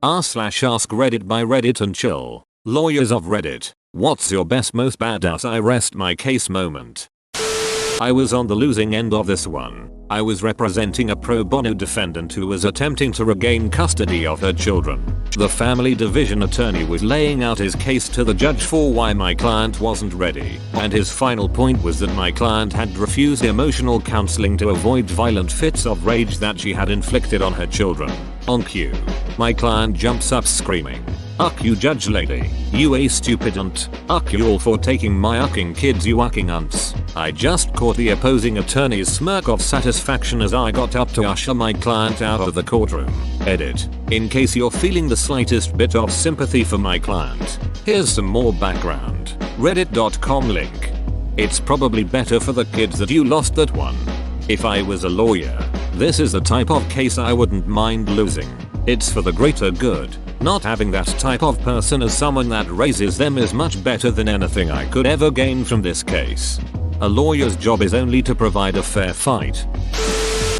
r/AskReddit by Reddit and chill. Lawyers of Reddit, what's your best most badass I rest my case moment? I was on the losing end of this one. I was representing a pro bono defendant who was attempting to regain custody of her children. The family division attorney was laying out his case to the judge for why my client wasn't ready, and his final point was that my client had refused emotional counseling to avoid violent fits of rage that she had inflicted on her children. On cue, my client jumps up screaming, "Uck you judge lady, you a stupid unt, uck you all for taking my ucking kids you ucking unts." I just caught the opposing attorney's smirk of satisfaction as I got up to usher my client out of the courtroom. Edit. In case you're feeling the slightest bit of sympathy for my client, here's some more background. Reddit.com link. It's probably better for the kids that you lost that one. If I was a lawyer, this is the type of case I wouldn't mind losing. It's for the greater good. Not having that type of person as someone that raises them is much better than anything I could ever gain from this case. A lawyer's job is only to provide a fair fight.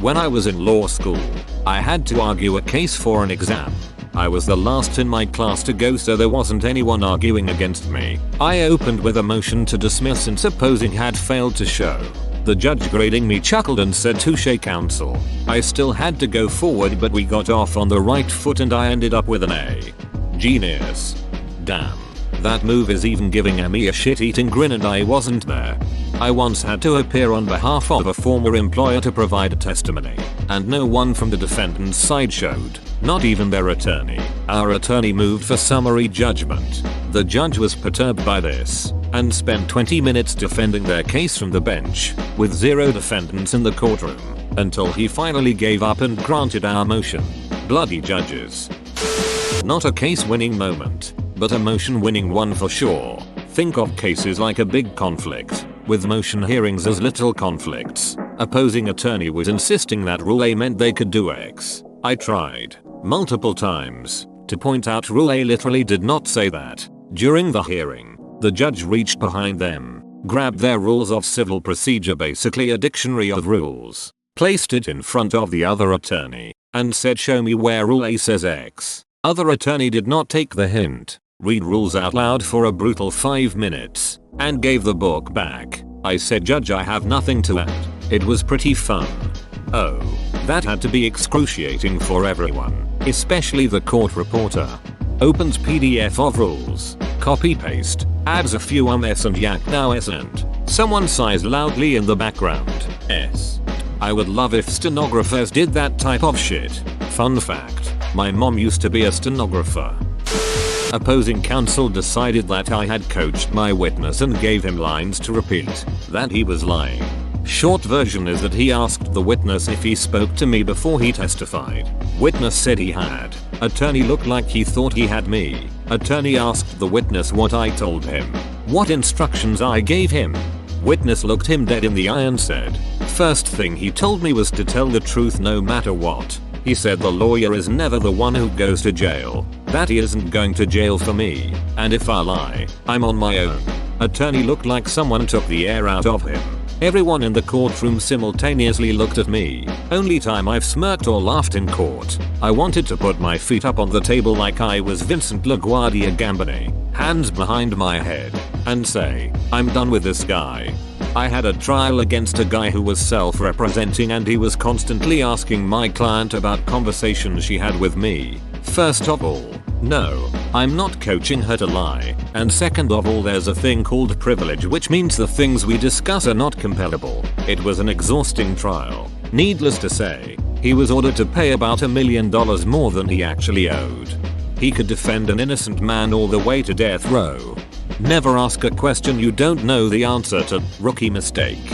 When I was in law school, I had to argue a case for an exam. I was the last in my class to go, so there wasn't anyone arguing against me. I opened with a motion to dismiss and supposing had failed to show. The judge grading me chuckled and said, "Touche counsel." I still had to go forward, but we got off on the right foot and I ended up with an A. Genius. Damn. That move is even giving me a shit-eating grin, and I wasn't there. I once had to appear on behalf of a former employer to provide a testimony, and no one from the defendant's side showed, not even their attorney. Our attorney moved for summary judgment. The judge was perturbed by this, and spent 20 minutes defending their case from the bench, with 0 defendants in the courtroom, until he finally gave up and granted our motion. Bloody judges. Not a case-winning moment, but a motion-winning one for sure. Think of cases like a big conflict, with motion hearings as little conflicts. Opposing attorney was insisting that Rule A meant they could do X. I tried, multiple times, to point out Rule A literally did not say that. During the hearing, the judge reached behind them, grabbed their rules of civil procedure, basically a dictionary of rules, placed it in front of the other attorney, and said, "Show me where Rule A says X." Other attorney did not take the hint, read rules out loud for a brutal 5 minutes, and gave the book back. I said, "Judge, I have nothing to add." It was pretty fun. Oh, that had to be excruciating for everyone, especially the court reporter. Opens PDF of rules, copy paste, adds a few ums and yak nows and someone sighs loudly in the background. I would love if stenographers did that type of shit. Fun fact, my mom used to be a stenographer. Opposing counsel decided that I had coached my witness and gave him lines to repeat, that he was lying. Short version is that he asked the witness if he spoke to me before he testified. Witness said he had. Attorney looked like he thought he had me. Attorney asked the witness what I told him, what instructions I gave him. Witness looked him dead in the eye and said, "First thing he told me was to tell the truth no matter what." He said the lawyer is never the one who goes to jail, that he isn't going to jail for me, and if I lie, I'm on my own. Attorney looked like someone took the air out of him. Everyone in the courtroom simultaneously looked at me. Only time I've smirked or laughed in court. I wanted to put my feet up on the table like I was Vincent LaGuardia Gambini, hands behind my head, and say, "I'm done with this guy." I had a trial against a guy who was self-representing, and he was constantly asking my client about conversations she had with me. First of all, no, I'm not coaching her to lie, and second of all, there's a thing called privilege, which means the things we discuss are not compellable. It was an exhausting trial. Needless to say, he was ordered to pay about $1 million more than he actually owed. He could defend an innocent man all the way to death row. Never ask a question you don't know the answer to. Rookie mistake.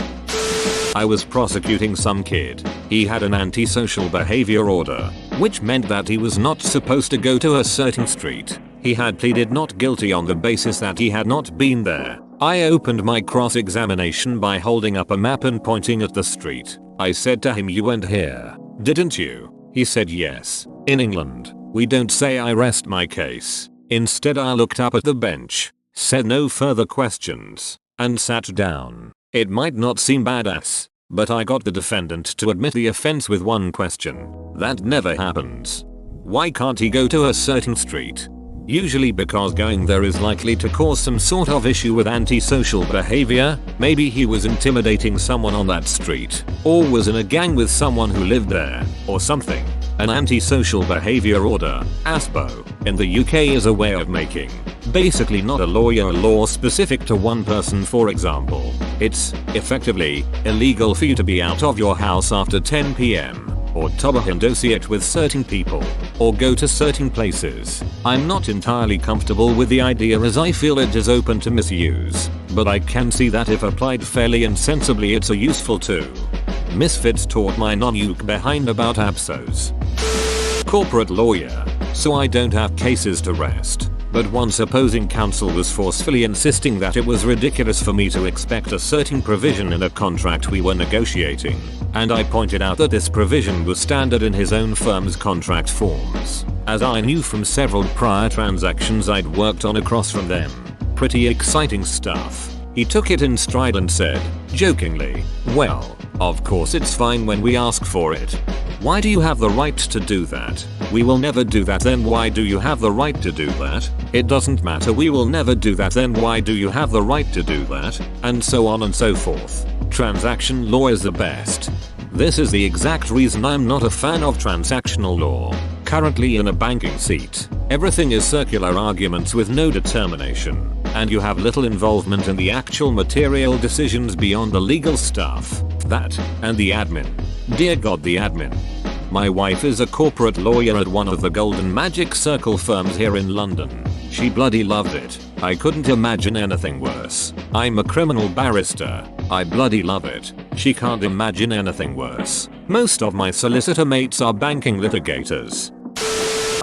I was prosecuting some kid. He had an antisocial behavior order, which meant that he was not supposed to go to a certain street. He had pleaded not guilty on the basis that he had not been there. I opened my cross-examination by holding up a map and pointing at the street. I said to him, "You went here, didn't you?" He said yes. In England, we don't say I rest my case. Instead, I looked up at the bench, said no further questions, and sat down. It might not seem badass, but I got the defendant to admit the offense with one question. That never happens. Why can't he go to a certain street? Usually because going there is likely to cause some sort of issue with antisocial behavior. Maybe he was intimidating someone on that street, or was in a gang with someone who lived there, or something. An antisocial behavior order, ASBO, in the UK is a way of making basically not a law specific to one person. For example, it's effectively illegal for you to be out of your house after 10 PM. or associate with certain people, or go to certain places. I'm not entirely comfortable with the idea as I feel it is open to misuse, but I can see that if applied fairly and sensibly it's a useful tool. Misfits taught my non-uke behind about APSOs. Corporate lawyer, so I don't have cases to rest. But once opposing counsel was forcefully insisting that it was ridiculous for me to expect a certain provision in a contract we were negotiating, and I pointed out that this provision was standard in his own firm's contract forms, as I knew from several prior transactions I'd worked on across from them. Pretty exciting stuff. He took it in stride and said, jokingly, well, of course it's fine when we ask for it. Why do you have the right to do that? We will never do that. Then why do you have the right to do that? It doesn't matter. We will never do that. Then why do you have the right to do that? And so on and so forth. Transaction law is the best. This is the exact reason I'm not a fan of transactional law. Currently in a banking seat, everything is circular arguments with no determination, and you have little involvement in the actual material decisions beyond the legal stuff. That, and the admin. Dear God, the admin. My wife is a corporate lawyer at one of the Golden Magic Circle firms here in London. She bloody loved it. I couldn't imagine anything worse. I'm a criminal barrister. I bloody love it. She can't imagine anything worse. Most of my solicitor mates are banking litigators.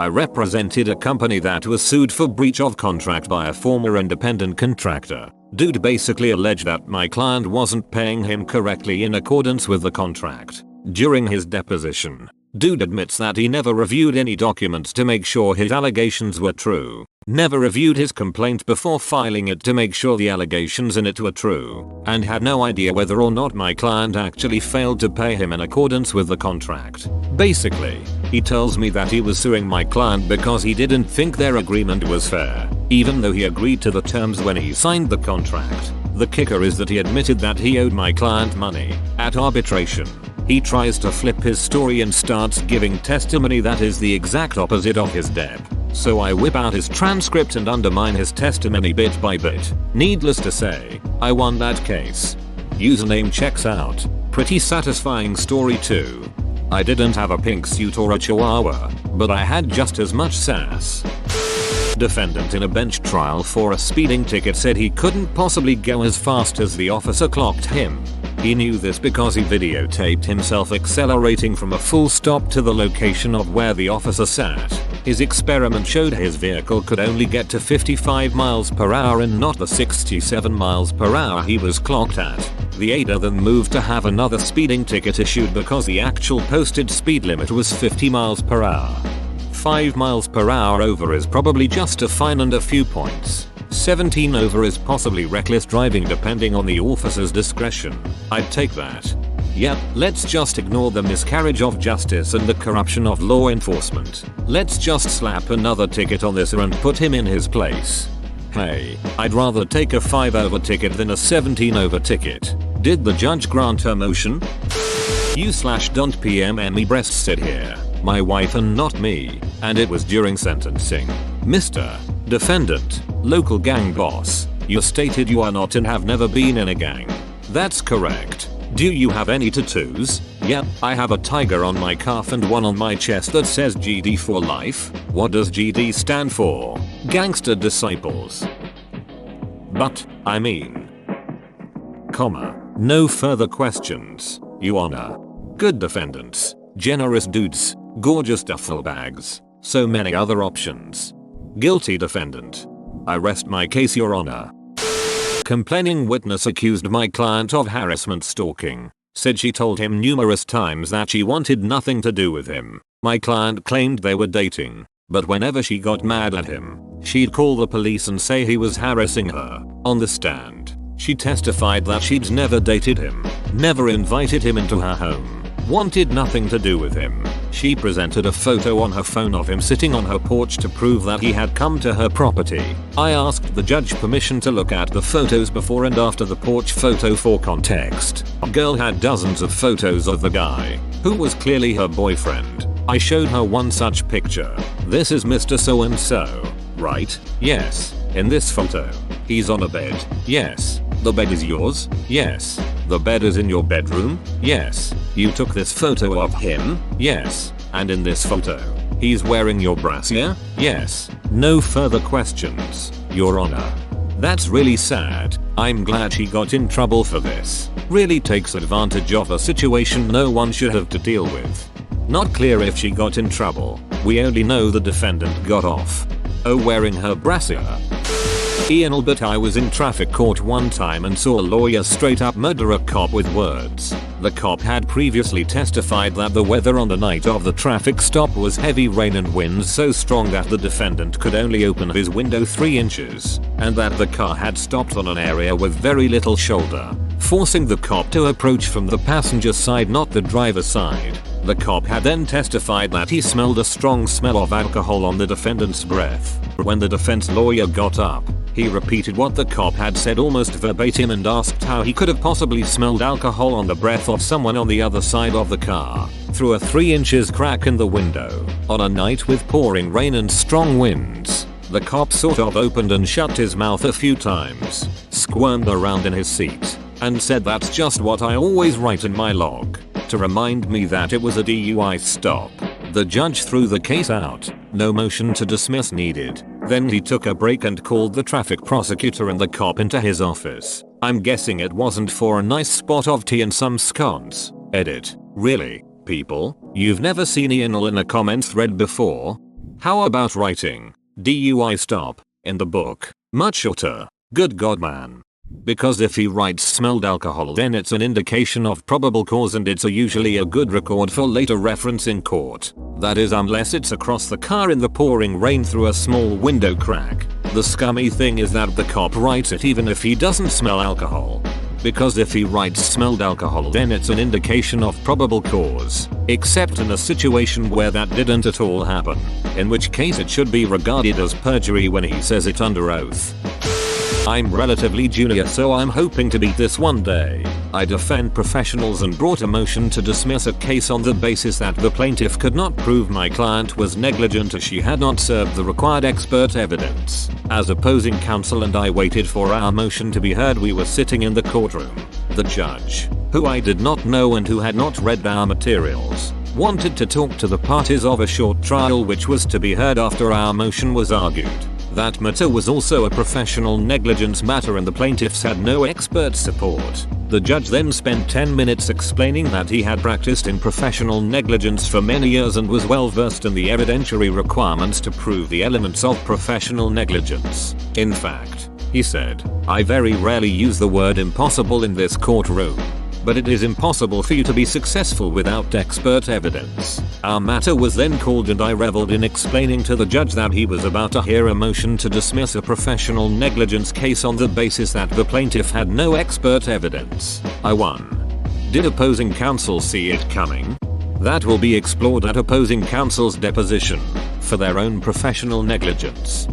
I represented a company that was sued for breach of contract by a former independent contractor. Dude basically alleged that my client wasn't paying him correctly in accordance with the contract. During his deposition, dude admits that he never reviewed any documents to make sure his allegations were true. Never reviewed his complaint before filing it to make sure the allegations in it were true, and had no idea whether or not my client actually failed to pay him in accordance with the contract. Basically, he tells me that he was suing my client because he didn't think their agreement was fair, even though he agreed to the terms when he signed the contract. The kicker is that he admitted that he owed my client money at arbitration. He tries to flip his story and starts giving testimony that is the exact opposite of his dep. So I whip out his transcript and undermine his testimony bit by bit. Needless to say, I won that case. Username checks out. Pretty satisfying story too. I didn't have a pink suit or a chihuahua, but I had just as much sass. Defendant in a bench trial for a speeding ticket said he couldn't possibly go as fast as the officer clocked him. He knew this because he videotaped himself accelerating from a full stop to the location of where the officer sat. His experiment showed his vehicle could only get to 55 miles per hour and not the 67 miles per hour he was clocked at. The aider then moved to have another speeding ticket issued because the actual posted speed limit was 50 miles per hour. 5 miles per hour over is probably just a fine and a few points. 17 over is possibly reckless driving depending on the officer's discretion. I'd take that. Yep, let's just ignore the miscarriage of justice and the corruption of law enforcement. Let's just slap another ticket on this and put him in his place. Hey, I'd rather take a 5 over ticket than a 17 over ticket. Did the judge grant her motion? You/don't PMME breasts said here. My wife and not me, and it was during sentencing. Mr. Defendant, local gang boss, you stated you are not and have never been in a gang. That's correct. Do you have any tattoos? Yep, I have a tiger on my calf and one on my chest that says GD for life. What does GD stand for? Gangster Disciples. But, I mean, no further questions, Your Honor. Good defendants, generous dudes, gorgeous duffel bags, so many other options. Guilty defendant. I rest my case, Your Honor. Complaining witness accused my client of harassment stalking. Said she told him numerous times that she wanted nothing to do with him. My client claimed they were dating, but whenever she got mad at him, she'd call the police and say he was harassing her. On the stand, she testified that she'd never dated him, never invited him into her home, wanted nothing to do with him. She presented a photo on her phone of him sitting on her porch to prove that he had come to her property. I asked the judge permission to look at the photos before and after the porch photo for context. The girl had dozens of photos of the guy, who was clearly her boyfriend. I showed her one such picture. This is Mr. So-and-so, right? Yes. In this photo, he's on a bed. Yes. The bed is yours? Yes. The bed is in your bedroom? Yes. You took this photo of him? Yes. And in this photo, he's wearing your brassiere? Yes. No further questions, Your Honor. That's really sad. I'm glad she got in trouble for this. Really takes advantage of a situation no one should have to deal with. Not clear if she got in trouble. We only know the defendant got off. Oh, wearing her brassiere. Ian, but I was in traffic court one time and saw a lawyer straight up murder a cop with words. The cop had previously testified that the weather on the night of the traffic stop was heavy rain and winds so strong that the defendant could only open his window 3 inches, and that the car had stopped on an area with very little shoulder, forcing the cop to approach from the passenger side, not the driver's side. The cop had then testified that he smelled a strong smell of alcohol on the defendant's breath. When the defense lawyer got up, he repeated what the cop had said almost verbatim and asked how he could have possibly smelled alcohol on the breath of someone on the other side of the car, through a 3 inches crack in the window, on a night with pouring rain and strong winds. The cop sort of opened and shut his mouth a few times, squirmed around in his seat, and said, "That's just what I always write in my log, to remind me that it was a DUI stop." The judge threw the case out. No motion to dismiss needed. Then he took a break and called the traffic prosecutor and the cop into his office. I'm guessing it wasn't for a nice spot of tea and some scones. Edit. Really, people? You've never seen Ian in a comment thread before? How about writing DUI stop in the book? Much shorter. Good God, man. Because if he writes smelled alcohol, then it's an indication of probable cause and it's usually a good record for later reference in court. That is, unless it's across the car in the pouring rain through a small window crack. The scummy thing is that the cop writes it even if he doesn't smell alcohol. Because if he writes smelled alcohol, then it's an indication of probable cause. Except in a situation where that didn't at all happen. In which case it should be regarded as perjury when he says it under oath. I'm relatively junior, so I'm hoping to beat this one day. I defend professionals and brought a motion to dismiss a case on the basis that the plaintiff could not prove my client was negligent as she had not served the required expert evidence. As opposing counsel and I waited for our motion to be heard, we were sitting in the courtroom. The judge, who I did not know and who had not read our materials, wanted to talk to the parties of a short trial which was to be heard after our motion was argued. That matter was also a professional negligence matter and the plaintiffs had no expert support. The judge then spent 10 minutes explaining that he had practiced in professional negligence for many years and was well versed in the evidentiary requirements to prove the elements of professional negligence. In fact, he said, I very rarely use the word impossible in this courtroom. But it is impossible for you to be successful without expert evidence. Our matter was then called and I reveled in explaining to the judge that he was about to hear a motion to dismiss a professional negligence case on the basis that the plaintiff had no expert evidence. I won. Did opposing counsel see it coming? That will be explored at opposing counsel's deposition for their own professional negligence.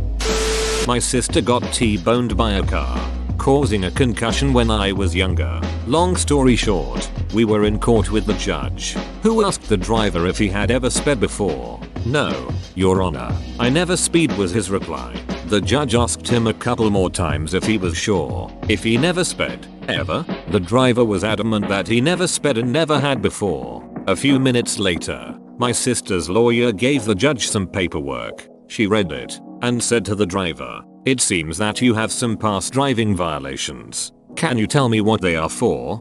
My sister got T-boned by a car, causing a concussion when I was younger. Long story short, we were in court with the judge, who asked the driver if he had ever sped before. No, Your Honor, I never speed, was his reply. The judge asked him a couple more times if he was sure, if he never sped, ever. The driver was adamant that he never sped and never had before. A few minutes later, my sister's lawyer gave the judge some paperwork. She read it and said to the driver, it seems that you have some past driving violations. Can you tell me what they are for?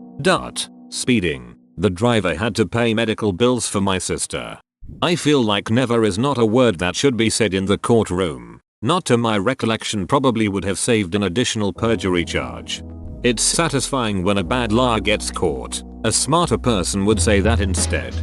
Speeding. The driver had to pay medical bills for my sister. I feel like never is not a word that should be said in the courtroom. Not to my recollection, probably would have saved an additional perjury charge. It's satisfying when a bad liar gets caught. A smarter person would say that instead.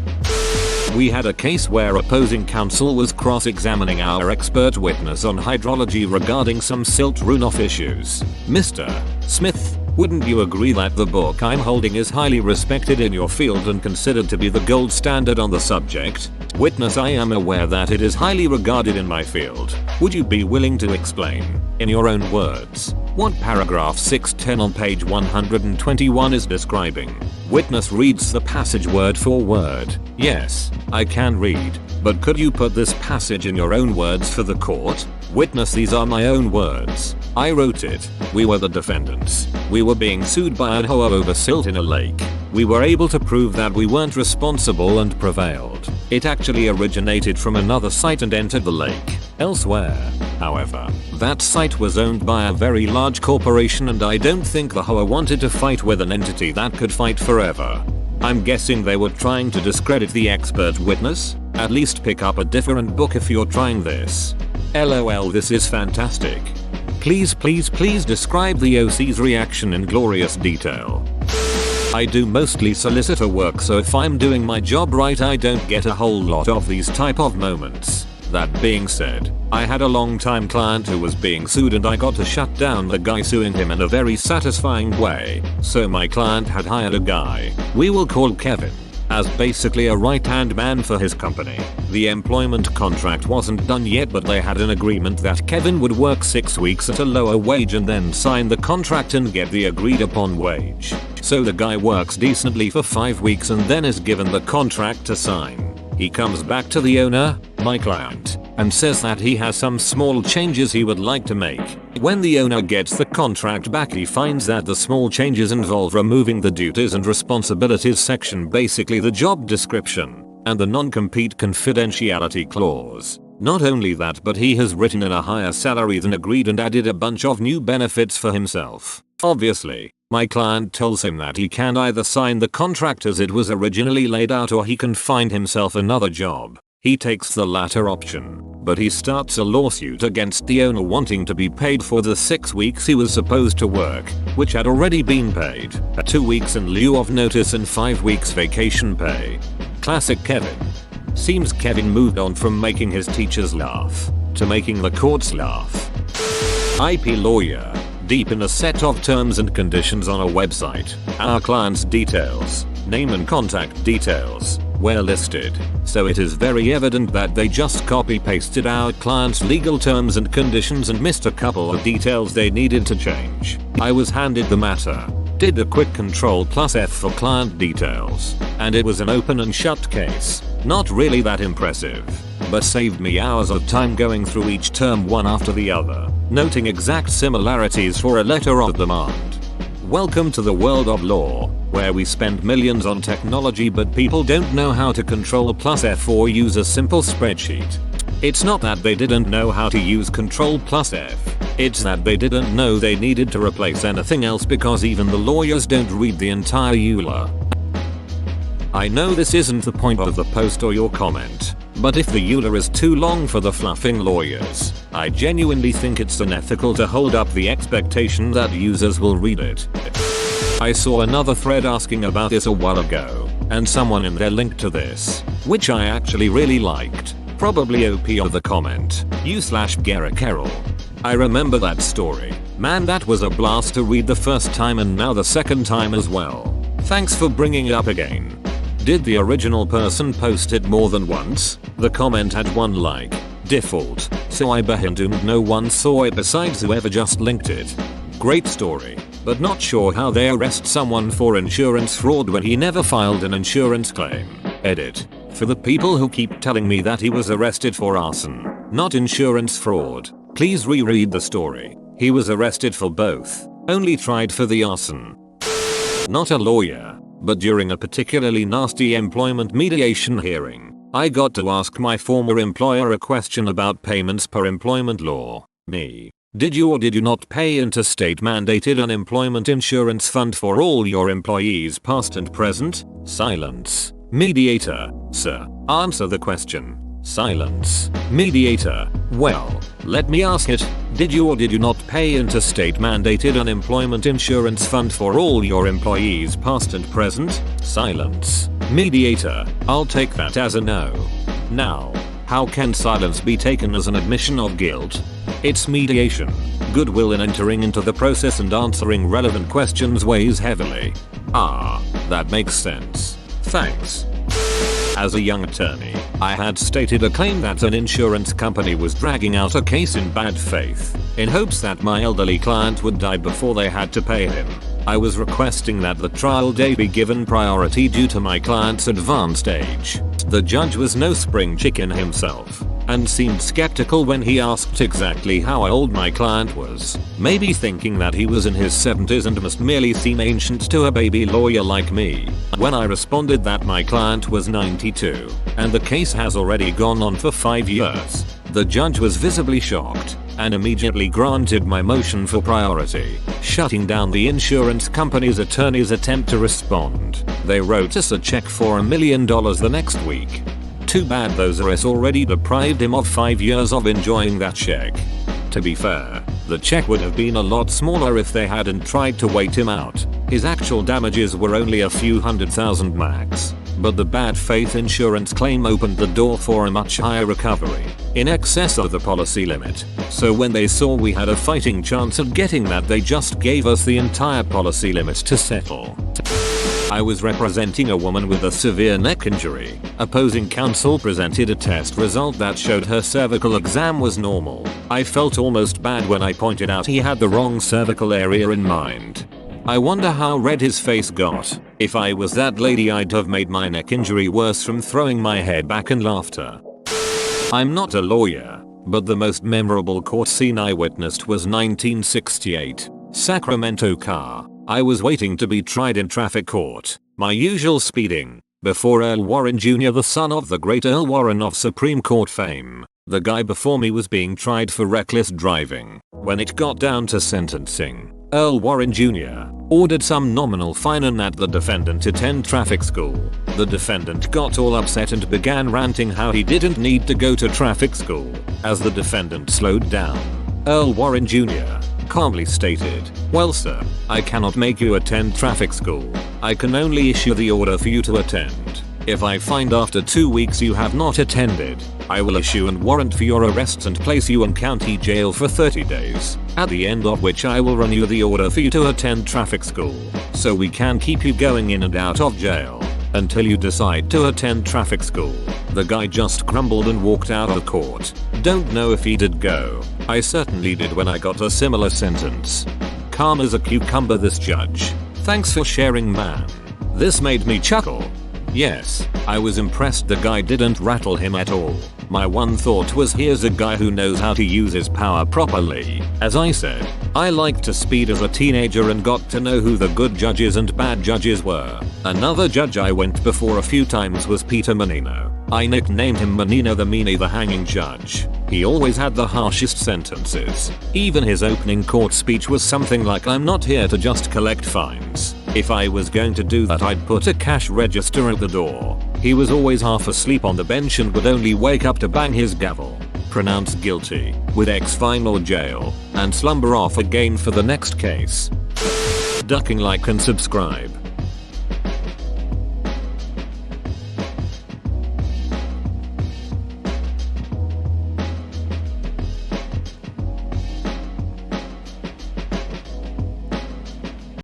We had a case where opposing counsel was cross-examining our expert witness on hydrology regarding some silt runoff issues. Mr. Smith Wouldn't you agree that the book I'm holding is highly respected in your field and considered to be the gold standard on the subject? Witness: I am aware that it is highly regarded in my field. Would you be willing to explain, in your own words, what paragraph 610 on page 121 is describing? Witness reads the passage word for word. Yes, I can read, but could you put this passage in your own words for the court? Witness: these are my own words. I wrote it. We were the defendants. We were being sued by a hoa over silt in a lake. We were able to prove that we weren't responsible and prevailed. It actually originated from another site and entered the lake. Elsewhere, however, that site was owned by a very large corporation, and I don't think the hoa wanted to fight with an entity that could fight forever. I'm guessing they were trying to discredit the expert witness. At least pick up a different book if you're trying this. LOL, this is fantastic. Please describe the OC's reaction in glorious detail. I do mostly solicitor work, so if I'm doing my job right I don't get a whole lot of these type of moments. That being said, I had a long-time client who was being sued and I got to shut down the guy suing him in a very satisfying way. So my client had hired a guy, we will call Kevin, as basically a right-hand man for his company. The employment contract wasn't done yet, but they had an agreement that Kevin would work 6 weeks at a lower wage and then sign the contract and get the agreed upon wage. So the guy works decently for 5 weeks and then is given the contract to sign. He comes back to the owner, my client, and says that he has some small changes he would like to make. When the owner gets the contract back, he finds that the small changes involve removing the duties and responsibilities section, basically the job description, and the non-compete confidentiality clause. Not only that, but he has written in a higher salary than agreed and added a bunch of new benefits for himself. Obviously, my client tells him that he can either sign the contract as it was originally laid out or he can find himself another job. He takes the latter option, but he starts a lawsuit against the owner wanting to be paid for the 6 weeks he was supposed to work, which had already been paid, 2 weeks in lieu of notice and 5 weeks vacation pay. Classic Kevin. Seems Kevin moved on from making his teachers laugh to making the courts laugh. IP lawyer. Deep in a set of terms and conditions on a website, our client's details, name and contact details, were listed, so it is very evident that they just copy-pasted our client's legal terms and conditions and missed a couple of details they needed to change. I was handed the matter, did a quick Ctrl+F for client details, and it was an open and shut case. Not really that impressive, but saved me hours of time going through each term one after the other, noting exact similarities for a letter of demand. Welcome to the world of law, where we spend millions on technology but people don't know how to Ctrl+F or use a simple spreadsheet. It's not that they didn't know how to use Ctrl+F, it's that they didn't know they needed to replace anything else, because even the lawyers don't read the entire EULA. I know this isn't the point of the post or your comment, but if the EULA is too long for the fluffing lawyers, I genuinely think it's unethical to hold up the expectation that users will read it. I saw another thread asking about this a while ago, and someone in there linked to this, which I actually really liked. Probably OP of the comment, you/Garrett Carroll. I remember that story. Man, that was a blast to read the first time and now the second time as well. Thanks for bringing it up again. Did the original person post it more than once? The comment had 1 like. Default, so I assumed no one saw it besides whoever just linked it. Great story, but not sure how they arrest someone for insurance fraud when he never filed an insurance claim. Edit. For the people who keep telling me that he was arrested for arson, not insurance fraud, please reread the story. He was arrested for both, only tried for the arson. Not a lawyer, but during a particularly nasty employment mediation hearing, I got to ask my former employer a question about payments per employment law. Me. Did you or did you not pay into state-mandated unemployment insurance fund for all your employees past and present? Silence. Mediator. Sir, answer the question. Silence. Mediator. Well, let me ask it. Did you or did you not pay into state-mandated unemployment insurance fund for all your employees past and present? Silence. Mediator. I'll take that as a no. Now, how can silence be taken as an admission of guilt? It's mediation. Goodwill in entering into the process and answering relevant questions weighs heavily. Ah, that makes sense. Thanks. As a young attorney, I had stated a claim that an insurance company was dragging out a case in bad faith, in hopes that my elderly client would die before they had to pay him. I was requesting that the trial day be given priority due to my client's advanced age. The judge was no spring chicken himself, and seemed skeptical when he asked exactly how old my client was, maybe thinking that he was in his 70s and must merely seem ancient to a baby lawyer like me. When I responded that my client was 92, and the case has already gone on for 5 years, the judge was visibly shocked, and immediately granted my motion for priority, shutting down the insurance company's attorney's attempt to respond. They wrote us a check for $1 million the next week. Too bad those RS already deprived him of 5 years of enjoying that check. To be fair, the check would have been a lot smaller if they hadn't tried to wait him out. His actual damages were only a few $100,000 max, but the bad faith insurance claim opened the door for a much higher recovery, in excess of the policy limit. So when they saw we had a fighting chance at getting that, they just gave us the entire policy limit to settle. I was representing a woman with a severe neck injury. Opposing counsel presented a test result that showed her cervical exam was normal. I felt almost bad when I pointed out he had the wrong cervical area in mind. I wonder how red his face got. If I was that lady, I'd have made my neck injury worse from throwing my head back in laughter. I'm not a lawyer, but the most memorable court scene I witnessed was 1968, Sacramento car. I was waiting to be tried in traffic court, my usual speeding, before Earl Warren Jr., the son of the great Earl Warren of Supreme Court fame. The guy before me was being tried for reckless driving. When it got down to sentencing, Earl Warren Jr. ordered some nominal fine and that the defendant attend traffic school. The defendant got all upset and began ranting how he didn't need to go to traffic school. As the defendant slowed down, Earl Warren Jr. calmly stated, "Well sir, I cannot make you attend traffic school. I can only issue the order for you to attend. If I find after 2 weeks you have not attended, I will issue an warrant for your arrests and place you in county jail for 30 days, at the end of which I will renew the order for you to attend traffic school, so we can keep you going in and out of jail until you decide to attend traffic school." The guy just crumbled and walked out of court. Don't know if he did go. I certainly did when I got a similar sentence. Calm as a cucumber, this judge. Thanks for sharing, man. This made me chuckle. Yes, I was impressed the guy didn't rattle him at all. My one thought was, here's a guy who knows how to use his power properly. As I said, I liked to speed as a teenager and got to know who the good judges and bad judges were. Another judge I went before a few times was Peter Menino. I nicknamed him Menino the Meanie, the hanging judge. He always had the harshest sentences. Even his opening court speech was something like, "I'm not here to just collect fines. If I was going to do that, I'd put a cash register at the door." He was always half asleep on the bench and would only wake up to bang his gavel, pronounce guilty, with X fine or jail, and slumber off again for the next case. Ducking, like and subscribe.